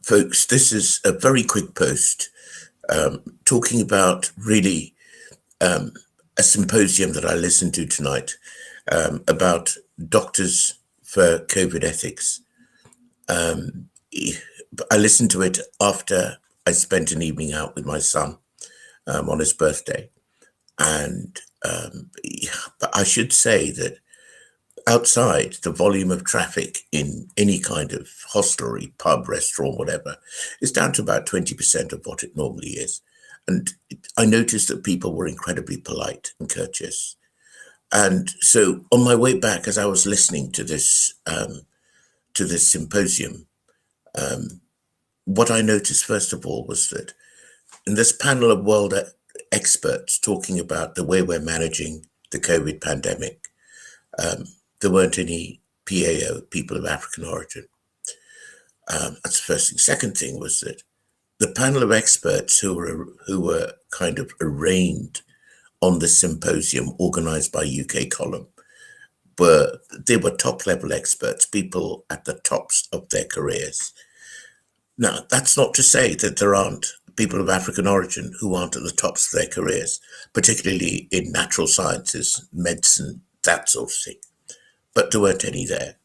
Folks, this is a very quick post talking about really a symposium that I listened to tonight about doctors for COVID ethics. I listened to it after I spent an evening out with my son on his birthday. And but I should say that outside, the volume of traffic in any kind of hostelry, pub, restaurant, whatever, is down to about 20% of what it normally is. And I noticed that people were incredibly polite and courteous. And so on my way back, as I was listening to this symposium, what I noticed first of all was that in this panel of world experts talking about the way we're managing the COVID pandemic, there weren't any PAO, people of African origin. That's the first thing. Second thing was that the panel of experts who were kind of arraigned on the symposium organized by UK Column were top level experts, people at the tops of their careers. Now, that's not to say that there aren't people of African origin who aren't at the tops of their careers, particularly in natural sciences, medicine, that sort of thing. But there weren't any there.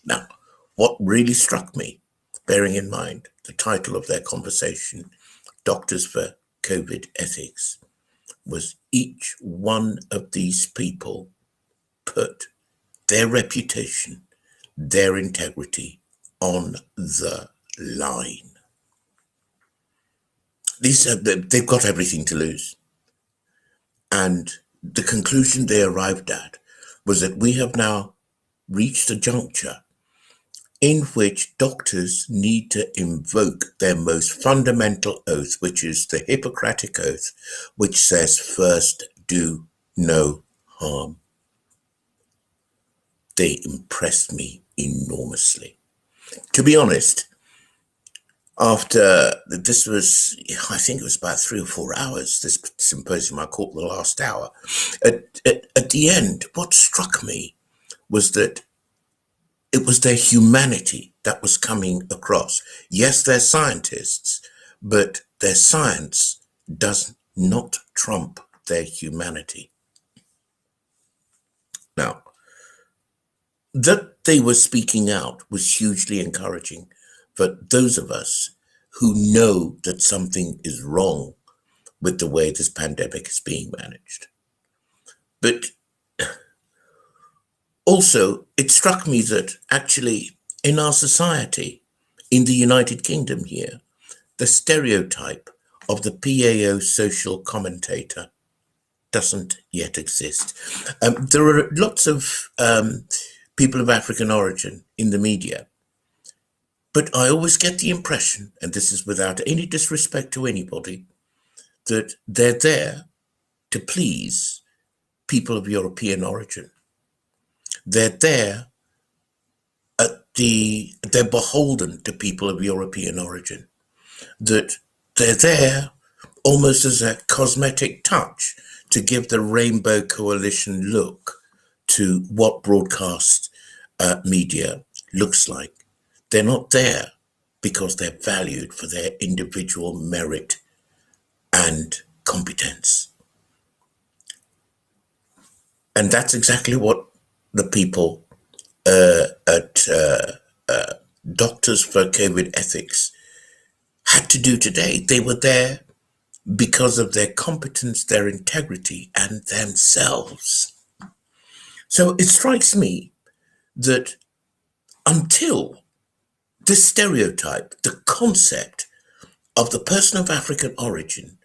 Now, what really struck me, bearing in mind the title of their conversation, Doctors for COVID Ethics, was each one of these people put their reputation, their integrity on the line. They've got everything to lose. And the conclusion they arrived at was that we have now reached a juncture in which doctors need to invoke their most fundamental oath, which is the Hippocratic Oath, which says, first, do no harm. They impressed me enormously. To be honest, after this was, I think it was about 3 or 4 hours, this symposium, I caught the last hour. At the end, what struck me was that it was their humanity that was coming across. Yes, they're scientists, but their science does not trump their humanity. Now, that they were speaking out was hugely encouraging for those of us who know that something is wrong with the way this pandemic is being managed. But also, it struck me that actually in our society, in the United Kingdom here, the stereotype of the PAO social commentator doesn't yet exist. There are lots of people of African origin in the media, but I always get the impression, and this is without any disrespect to anybody, that they're there to please people of European origin. They're there they're beholden to people of European origin, that they're there almost as a cosmetic touch to give the Rainbow Coalition look to what broadcast media looks like. They're not there because they're valued for their individual merit and competence. And that's exactly what the people at Doctors for COVID Ethics had to do today. They were there because of their competence, their integrity, and themselves. So it strikes me that until this stereotype, the concept of the person of African origin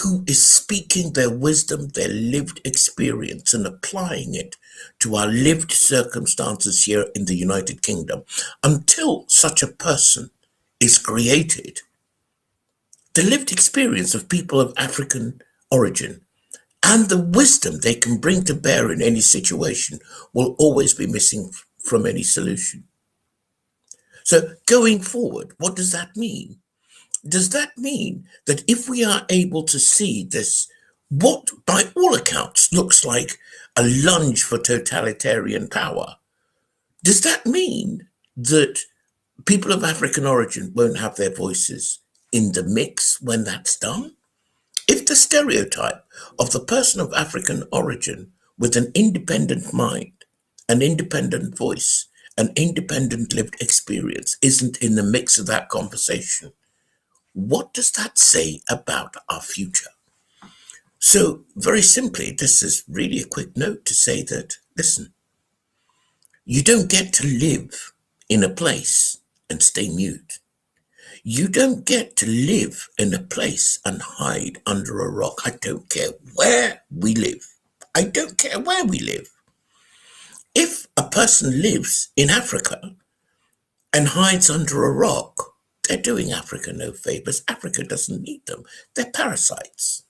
who is speaking their wisdom, their lived experience, and applying it to our lived circumstances here in the United Kingdom, until such a person is created, the lived experience of people of African origin and the wisdom they can bring to bear in any situation will always be missing from any solution. So going forward, what does that mean? Does that mean that if we are able to see this, what by all accounts looks like a lunge for totalitarian power, does that mean that people of African origin won't have their voices in the mix when that's done. If the stereotype of the person of African origin with an independent mind, an independent voice, an independent lived experience isn't in the mix of that conversation, what does that say about our future? So, very simply, this is really a quick note to say that, listen, you don't get to live in a place and stay mute. You don't get to live in a place and hide under a rock. I don't care where we live. I don't care where we live. If a person lives in Africa and hides under a rock, they're doing Africa no favors. Africa doesn't need them. They're parasites.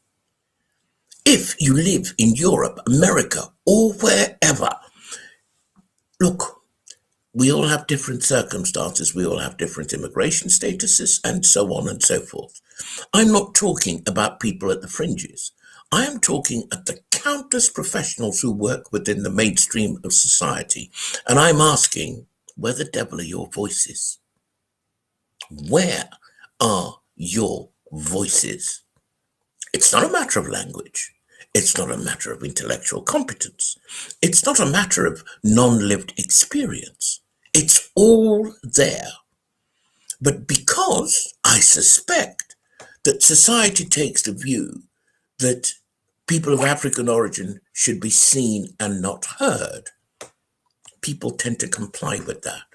If you live in Europe, America, or wherever, look, we all have different circumstances, we all have different immigration statuses, and so on and so forth. I'm not talking about people at the fringes. I am talking at the countless professionals who work within the mainstream of society. And I'm asking, where the devil are your voices? Where are your voices? It's not a matter of language. It's not a matter of intellectual competence. It's not a matter of non-lived experience. It's all there. But because I suspect that society takes the view that people of African origin should be seen and not heard, people tend to comply with that.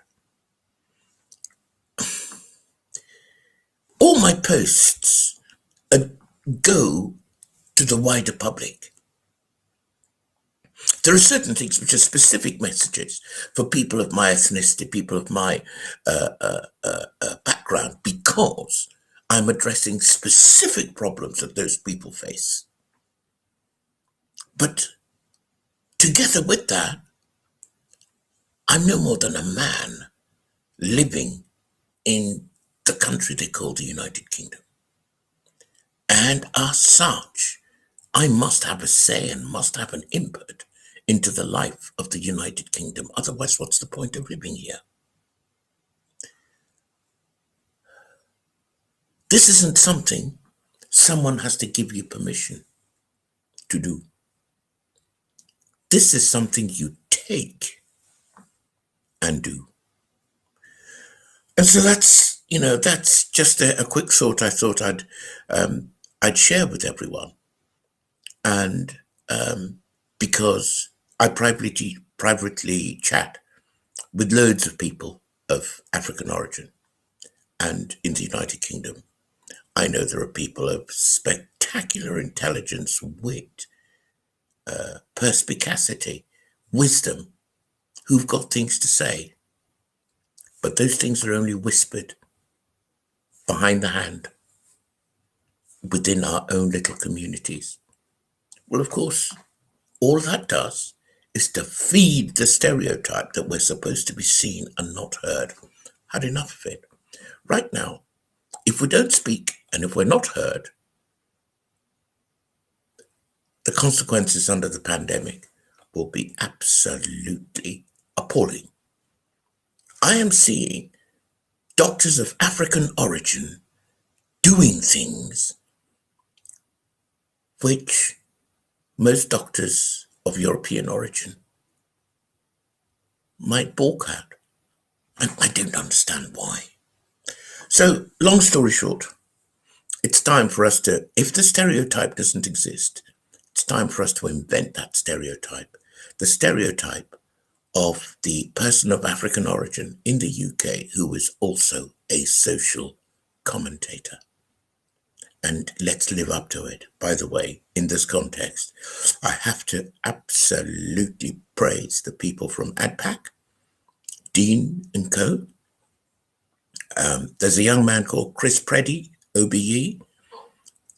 All my posts go to the wider public. There are certain things which are specific messages for people of my ethnicity, people of my background, because I'm addressing specific problems that those people face. But together with that, I'm no more than a man living in the country they call the United Kingdom. And as such, I must have a say and must have an input into the life of the United Kingdom. Otherwise, what's the point of living here? This isn't something someone has to give you permission to do. This is something you take and do. And so that's just a quick thought I thought I'd share with everyone. And because I privately chat with loads of people of African origin, and in the United Kingdom, I know there are people of spectacular intelligence, wit, perspicacity, wisdom, who've got things to say. But those things are only whispered behind the hand within our own little communities. Well, of course, all that does is to feed the stereotype that we're supposed to be seen and not heard. Had enough of it. Right now, if we don't speak and if we're not heard, the consequences under the pandemic will be absolutely appalling. I am seeing doctors of African origin doing things which most doctors of European origin might balk at. And I don't understand why. So, long story short, it's time for us to, if the stereotype doesn't exist, it's time for us to invent that stereotype. The stereotype of the person of African origin in the UK who is also a social commentator. And let's live up to it. By the way, in this context, I have to absolutely praise the people from ADPAC, Dean and Co. There's a young man called Chris Preddy, OBE,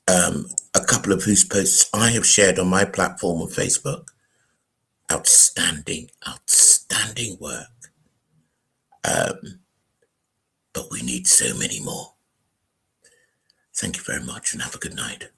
a couple of whose posts I have shared on my platform on Facebook. Outstanding work. But we need so many more. Thank you very much and have a good night.